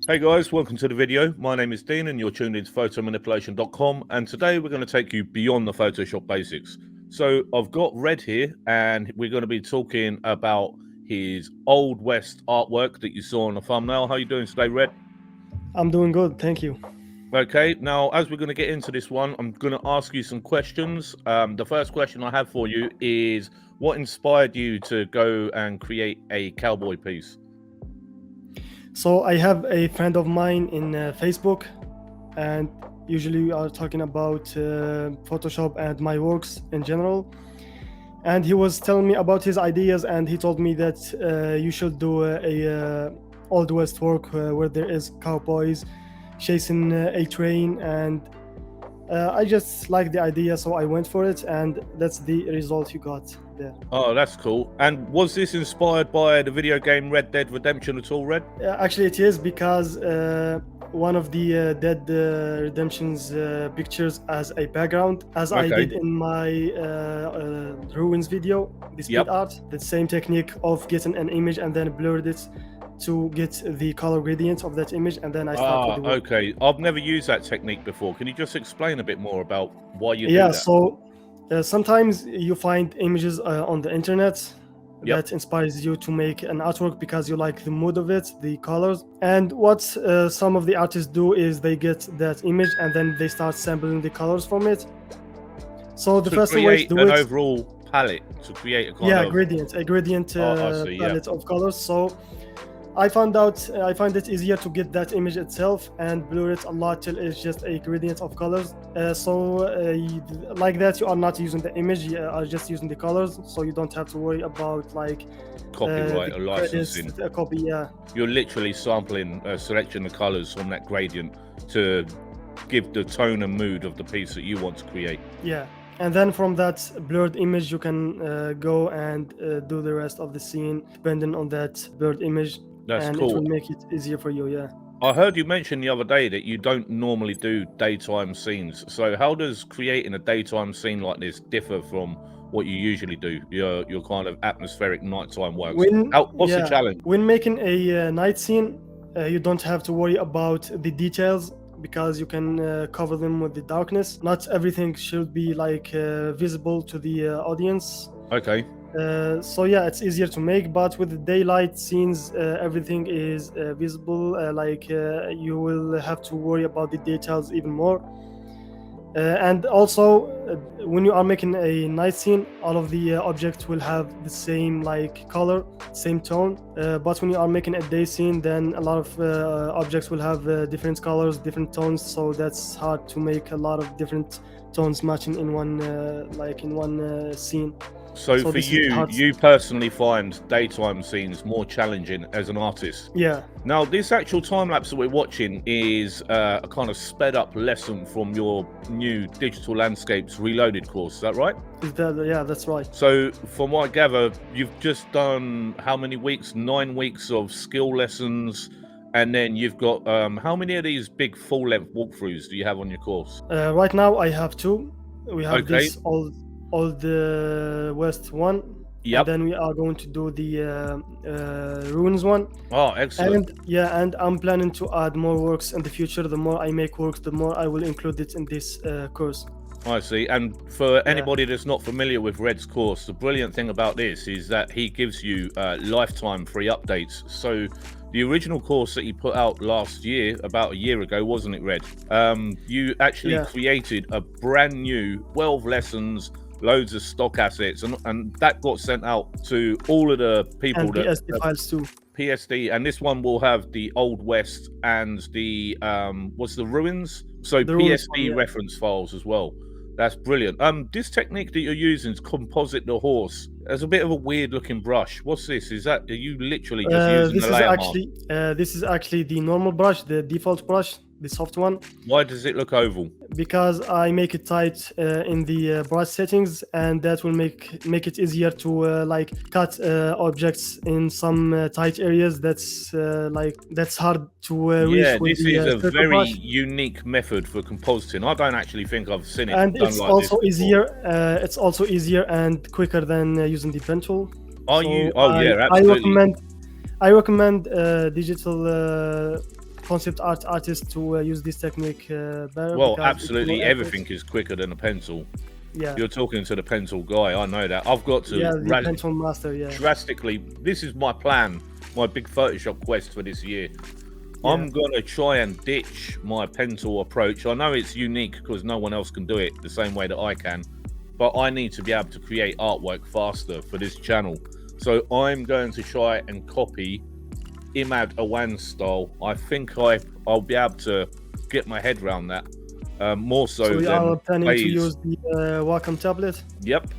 Hey guys, welcome to the video. My name is Dean and you're tuned into photomanipulation.com, and today we're going to take you beyond the Photoshop basics. So I've got Red here and we're going to be talking about his Old West artwork that you saw on the thumbnail. How are you doing today, Red? I'm doing good, thank you. Okay, now as we're going to get into this one, I'm going to ask you some questions. The first question I have for you is, what inspired you to go and create a cowboy piece? So I have a friend of mine in Facebook, and usually we are talking about Photoshop and my works in general. And he was telling me about his ideas, and he told me that you should do a Old West work where there is cowboys chasing a train, and I just liked the idea, so I went for it, and that's the result you got there. Oh, that's cool. And was this inspired by the video game Red Dead Redemption at all, Red? Actually, it is, because one of the Dead Redemption's pictures as a background, as I did in my ruins video, the speed art, the same technique of getting an image and then blurred it to get the color gradient of that image, and then I start with the work. Okay. I've never used that technique before. Can you just explain a bit more about why you do that? So sometimes you find images on the internet that inspires you to make an artwork because you like the mood of it, the colors. And what some of the artists do is they get that image and then they start sampling the colors from it. So the first way to do an overall palette, to create a kind of a gradient palette of colors. So I find it easier to get that image itself and blur it a lot till it's just a gradient of colors. Like that, you are not using the image, you are just using the colors, so you don't have to worry about like copyright or licensing. A copy, You're literally sampling a selection of colors from that gradient to give the tone and mood of the piece that you want to create. Yeah. And then from that blurred image, you can go and do the rest of the scene depending on that blurred image. That's cool. It will make it easier for you, I heard you mention the other day that you don't normally do daytime scenes. So how does creating a daytime scene like this differ from what you usually do, your kind of atmospheric nighttime works? What's the challenge? When making a night scene, you don't have to worry about the details, because you can cover them with the darkness. Not everything should be like visible to the audience. Okay. So yeah, it's easier to make, but with the daylight scenes, everything is visible. You will have to worry about the details even more. And also, when you are making a night scene, all of the objects will have the same like color, same tone. But when you are making a day scene, then a lot of objects will have different colors, different tones. So that's hard to make a lot of different tones matching in one scene. So for you personally find daytime scenes more challenging as an artist? Yeah. Now, this actual time lapse that we're watching is a kind of sped up lesson from your new Digital Landscapes Reloaded course. Is that right? Yeah, that's right. So from what I gather, you've just done how many weeks? 9 weeks of skill lessons. And then you've got how many of these big full-length walkthroughs do you have on your course? Right now, I have 2. We have this Old West one, and then we are going to do the ruins one. Oh, excellent. And I'm planning to add more works in the future. The more I make works, the more I will include it in this course. I see. And for anybody that's not familiar with Red's course, the brilliant thing about this is that he gives you lifetime free updates. So the original course that he put out last year, about a year ago, wasn't it, Red? You actually created a brand new 12 lessons, loads of stock assets, and that got sent out to all of the people. And PSD files too. PSD, and this one will have the Old West and the what's the ruins? So the PSD reference files as well. That's brilliant. This technique that you're using is Composite the Horse. There's a bit of a weird looking brush. What's this? Are you literally just using the layer mark? This is actually the normal brush, the default brush, the soft one. Why does it look oval? Because I make it tight in the brush settings, and that will make it easier to cut objects in some tight areas. That's hard to reach. Yeah, this is a very unique method for compositing. I don't actually think I've seen it. And it's also easier. It's also easier and quicker than using the pen tool. Absolutely. I recommend digital concept art artists to use this technique better, Well, because it's more absolutely accurate. everything is quicker than a pencil. Yeah, You're talking to the pencil guy. I know that. I've got to yeah, the pencil master. Yeah, drastically. This is my plan, my big Photoshop quest for this year. Yeah. I'm gonna try and ditch my pencil approach. I know it's unique because no one else can do it the same way that I can, but I need to be able to create artwork faster for this channel. So I'm going to try and copy Imad Awan's style. I think I'll be able to get my head around that. More so So you than are planning to Haze. use the Wacom tablet? Yep.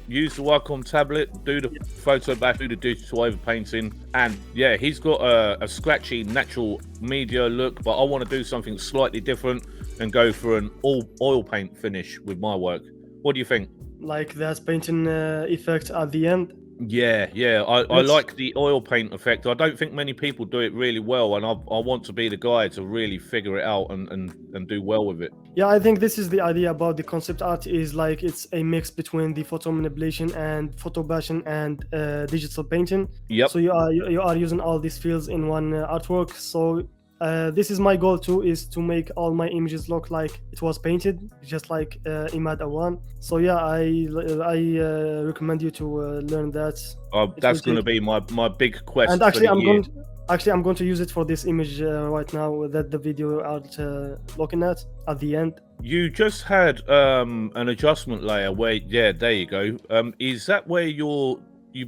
Use the Wacom tablet, do the photo bash, do the digital overpainting, and yeah, he's got a scratchy natural media look, but I want to do something slightly different and go for an all oil paint finish with my work. What do you think? Like that painting effect at the end? Yeah, I like the oil paint effect. I don't think many people do it really well, and I want to be the guy to really figure it out and do well with it. Yeah, I think this is the idea about the concept art, is like it's a mix between the photo manipulation and photo bashing and digital painting. Yep. So you are using all these fields in one artwork. So this is my goal too, is to make all my images look like it was painted, just like Imad Awan. So yeah, I recommend you to learn that. That's going to be my big quest. And actually, for the year. I'm going to use it for this image right now that the video out looking at the end. You just had an adjustment layer where, yeah, there you go. Is that where you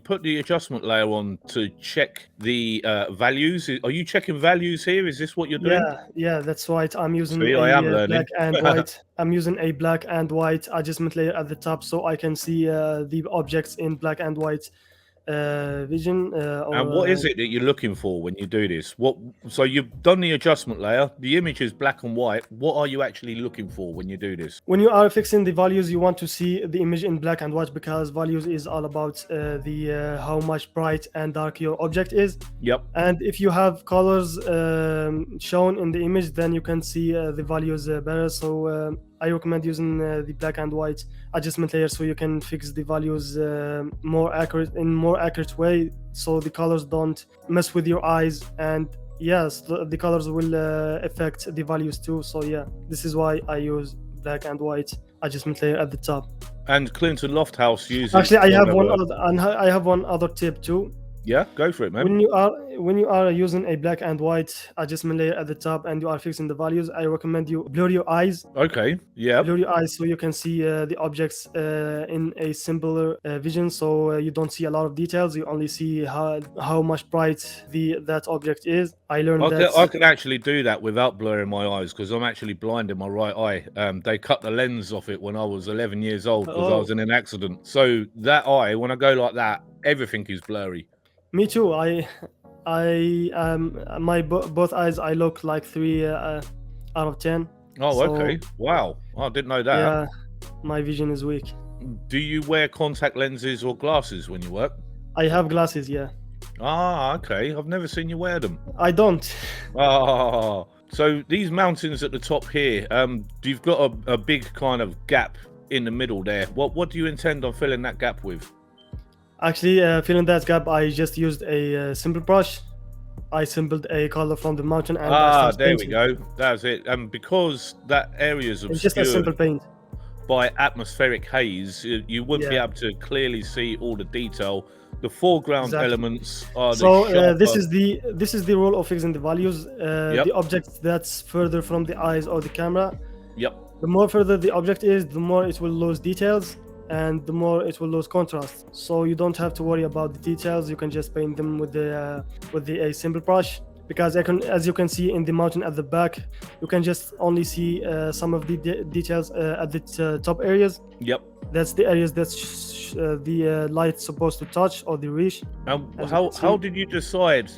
put the adjustment layer on to check the values? Are you checking values here? Is this what you're doing? Yeah, that's right. I'm using See, I am learning. black and white. I'm using a black and white adjustment layer at the top, so I can see the objects in black and white vision. And what is it that you're looking for when you do this? So you've done the adjustment layer, the image is black and white. What are you actually looking for when you do this? When you are fixing the values, you want to see the image in black and white, because values is all about the how much bright and dark your object is. Yep. And if you have colors shown in the image, then you can see the values better. So I recommend using the black and white adjustment layer, so you can fix the values more accurate way, so the colors don't mess with your eyes, and yes, the colors will affect the values too. So yeah, this is why I use black and white adjustment layer at the top. And Clinton Lofthouse uses. Actually, I have one other tip too. Yeah, go for it, man. When you are using a black and white adjustment layer at the top and you are fixing the values, I recommend you blur your eyes. Okay, yeah. Blur your eyes so you can see the objects in a simpler vision, so you don't see a lot of details. You only see how much bright that object is. I learned that I can actually do that without blurring my eyes, because I'm actually blind in my right eye. They cut the lens off it when I was 11 years old because I was in an accident. So that eye, when I go like that, everything is blurry. Me too. My both eyes, I look like 3 out of 10. Oh, So, okay. Wow, I didn't know that. Yeah, my vision is weak. Do you wear contact lenses or glasses when you work? I have glasses, yeah. Ah, okay. I've never seen you wear them. I don't. Ah, so these mountains at the top here, you've got a big kind of gap in the middle there. What do you intend on filling that gap with? Actually, filling that gap, I just used a simple brush. I simpled a color from the mountain, and there we go. That's it. And because that area is it's just a simple obscured paint. by atmospheric haze, you wouldn't be able to clearly see all the detail. The foreground elements are the this is the role of fixing the values. The object that's further from the eyes or the camera. Yep. The more further the object is, the more it will lose details, and the more it will lose contrast. So you don't have to worry about the details. You can just paint them with a simple brush, because as you can see in the mountain at the back, you can just only see some of the details at the top areas. Yep. That's the areas that's the light's supposed to touch or the reach. How did you decide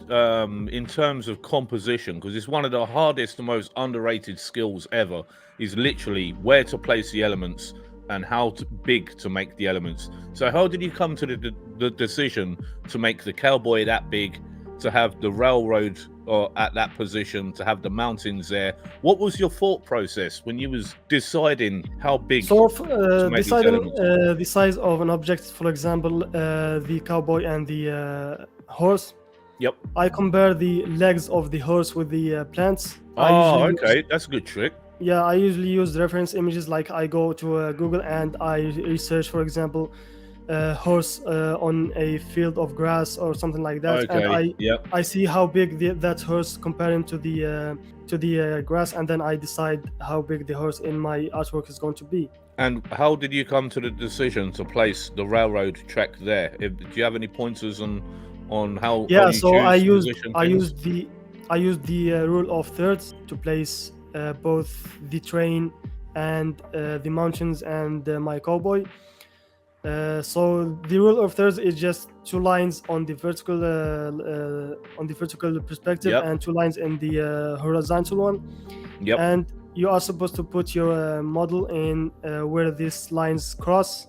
in terms of composition? Because it's one of the hardest and most underrated skills ever, is literally where to place the elements and how big to make the elements. So how did you come to the decision to make the cowboy that big, to have the railroad at that position, to have the mountains there? What was your thought process when you was deciding how big So to make deciding these elements? the size of an object, for example, the cowboy and the horse. Yep. I compare the legs of the horse with the plants. Oh, okay, that's a good trick. Yeah, I usually use reference images, like I go to Google and I research, for example, horse on a field of grass or something like that, and Okay, yep. I see how big that horse comparing to the grass, and then I decide how big the horse in my artwork is going to be. And how did you come to the decision to place the railroad track there? Do you have any pointers on how? Yeah, how you so choose position things? I used the rule of thirds to place both the train and the mountains and my cowboy. So the rule of thirds is just 2 lines on the vertical perspective, Yep. and 2 lines in the horizontal one. Yep. And you are supposed to put your model in where these lines cross.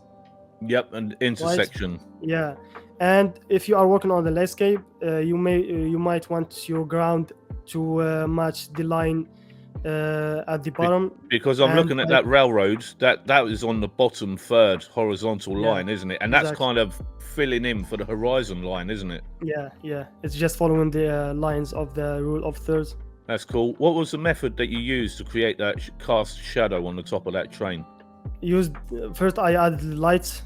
Yep, and intersection. Yeah, and if you are working on the landscape, you might want your ground to match the line at the bottom. Because I'm And looking at that railroad, that is on the bottom third horizontal Yeah, line, isn't it? And that's exactly. kind of filling in for the horizon line, isn't it? Yeah, it's just following the lines of the rule of thirds. That's cool. What was the method that you used to create that cast shadow on the top of that train? First I added lights.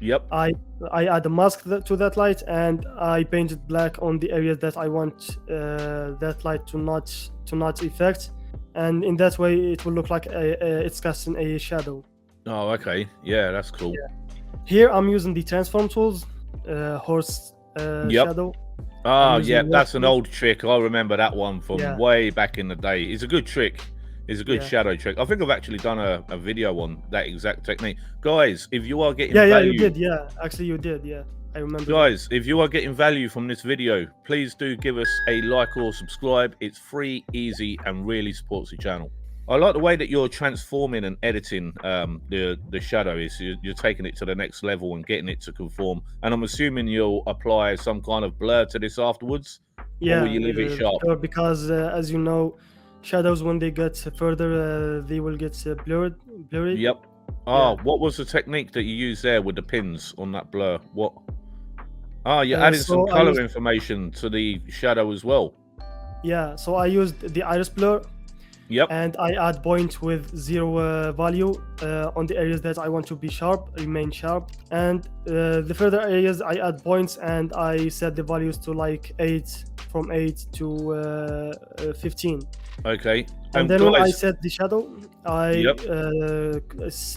Yep. I add a mask to that light, and I painted black on the areas that I want that light to not affect, and in that way it will look like it's casting a shadow. Oh, okay. Yeah, that's cool. Here I'm using the transform tools, horse Yep. shadow. Ah, using yeah, the that's an watercolor. old trick. I remember that one from Yeah. way back in the day. It's a good trick. It's a good Yeah. shadow trick. I think I've actually done a video on that exact technique. Guys, if you are getting Yeah, value, you did. Yeah, actually you did. Yeah, I remember. that. guys, if you are getting value from this video, please do give us a like or subscribe. It's free, easy, and really supports the channel. I like the way that you're transforming and editing the shadow. You're taking it to the next level and getting it to conform. And I'm assuming you'll apply some kind of blur to this afterwards, Yeah, or will you leave it sharp? sure, because as you know, shadows, when they get further, they will get blurry. Yep. Ah, what was the technique that you used there with the pins on that blur? What? Ah, you're adding some so I color used- information to the shadow as well. Yeah, so I used the iris blur, Yep. and I add point with 0 value on the areas that I want to be sharp, remain sharp, and the further areas I add points, and I set the values to like 8, from 8 to 15. Okay. And then when I guys, set the shadow, I Yep.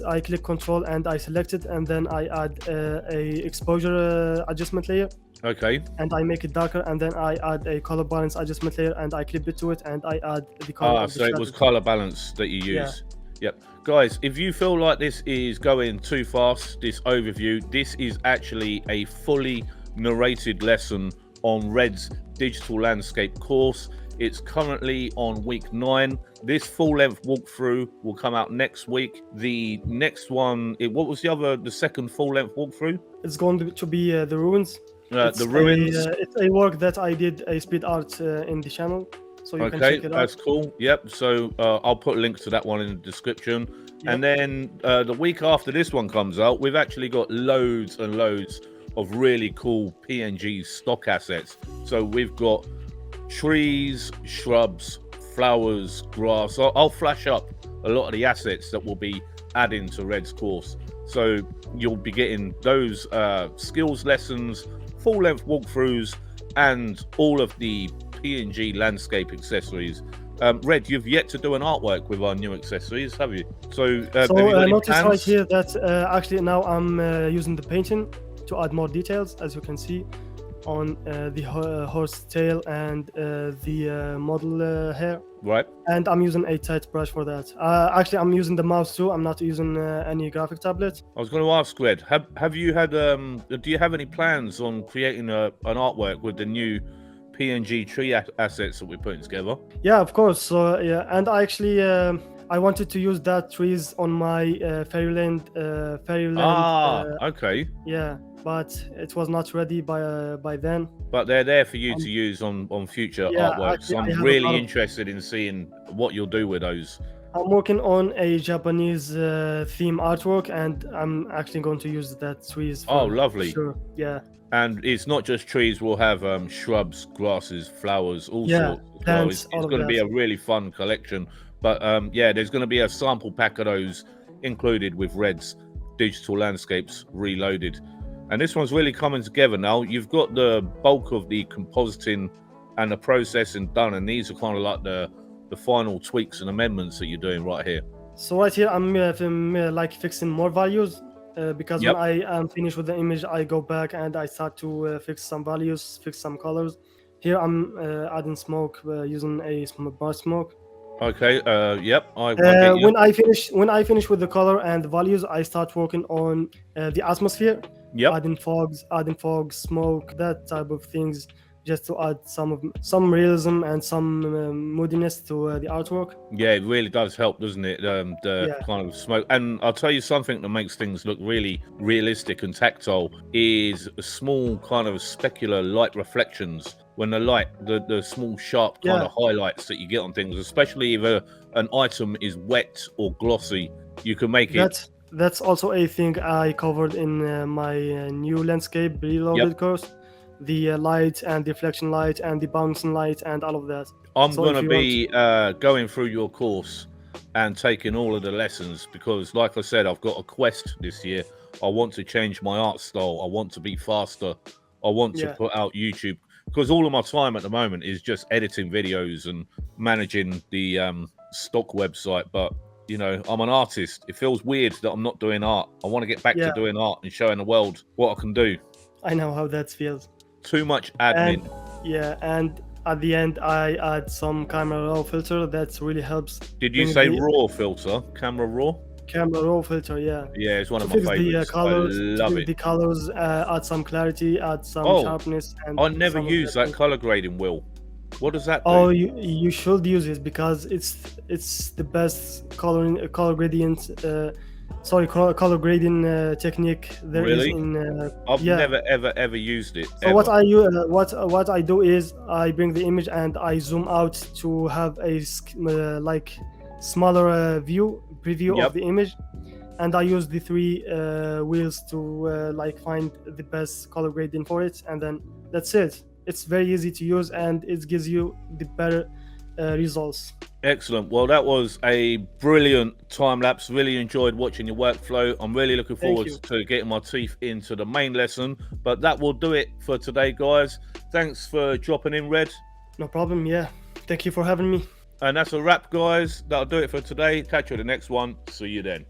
I click Control and I select it, and then I add a exposure adjustment layer, okay. and I make it darker, and then I add a color balance adjustment layer, and I clip it to it, and I add the color Ah, of the so it shadow. was color balance that you Yeah. used. Yep. Guys, if you feel like this is going too fast, this overview, this is actually a fully narrated lesson on Red's digital landscape course. It's currently on week 9. This full-length walkthrough will come out next week. The next one, what was the second full-length walkthrough? It's going to be the ruins. The ruins. It's a work that I did a speed art in the channel, so you can Okay, check it that's out. cool. Yep. So I'll put links to that one in the description. And then the week after this one comes out, we've actually got loads and loads of really cool PNG stock assets. So we've got trees, shrubs, flowers, grass. I'll flash up a lot of the assets that will be adding to Red's course. So you'll be getting those skills lessons, full-length walkthroughs, and all of the PNG landscape accessories. Red, you've yet to do an artwork with our new accessories, have you? So, have you got any notice right plans? here that actually now I'm using the painting to add more details, as you can see, on the horse tail and the model hair. Right. And I'm using a tight brush for that. Actually, I'm using the mouse too. I'm not using any graphic tablet. I was going to ask, Red, have you had do you have any plans on creating an artwork with the new PNG tree assets that we're putting together? Yeah, of course. So yeah, and I actually I wanted to use that trees on my Fairyland. Okay. Yeah, but it was not ready by then. But they're there for you to use on future artworks. Actually, I have I'm a really lot of- interested in seeing what you'll do with those. I'm working on a Japanese theme artwork, and I'm actually going to use that trees. Oh, for lovely. Sure. Yeah. And it's not just trees. We'll have shrubs, grasses, flowers, all Yeah, sorts. As well. plants, It's all of going to be that. a really fun collection. But yeah, there's going to be a sample pack of those included with Red's digital landscapes reloaded. And this one's really coming together now. You've got the bulk of the compositing and the processing done, and these are kind of like the final tweaks and amendments that you're doing right here. So right here, I'm like fixing more values because Yep. when I am finished with the image, I go back and I start to fix some values, fix some colors. Here I'm adding smoke using a bar smoke. Okay. Yep. I get you. When I finish with the color and the values, I start working on the atmosphere, Yep. adding fog, smoke, that type of things, just to add some realism and some moodiness to the artwork. Yeah, it really does help, doesn't it? The Yeah. kind of smoke. And I'll tell you something that makes things look really realistic and tactile is a small kind of specular light reflections. When the light, the small sharp kind Yeah. of highlights that you get on things, especially if an item is wet or glossy, you can make it. That's also a thing I covered in my new landscape reloaded course. The light and the reflection light and the bouncing light and all of that. I'm So going if to you be going through your course and taking all of the lessons because, like I said, I've got a quest this year. I want to change my art style. I want to be faster. I want to Yeah. put out YouTube because all of my time at the moment is just editing videos and managing the stock website. But, you know, I'm an artist. It feels weird that I'm not doing art. I want to get back to doing art and showing the world what I can do. I know how that feels. Too much admin. And at the end, I add some camera raw filter that really helps. Did you say raw filter? Camera raw? Camera raw filter, yeah. Yeah, it's one of my fix favorites. The colors, I love it. The colors, add some clarity, add some sharpness. And I never use that color grading wheel. What does that do? Oh, you should use it because it's the best color gradient. Color grading technique there is Really? in. I've never ever used it. So what I do is I bring the image and I zoom out to have a like smaller preview of the image, and I use the three wheels to like find the best color grading for it, and then that's it. It's very easy to use and it gives you the better results. Excellent. Well, that was a brilliant time lapse. Really enjoyed watching your workflow. I'm really looking forward to getting my teeth into the main lesson. But that will do it for today, guys. Thanks for dropping in, Red. No problem. Yeah. Thank you for having me. And that's a wrap, guys. That'll do it for today. Catch you at the next one. See you then.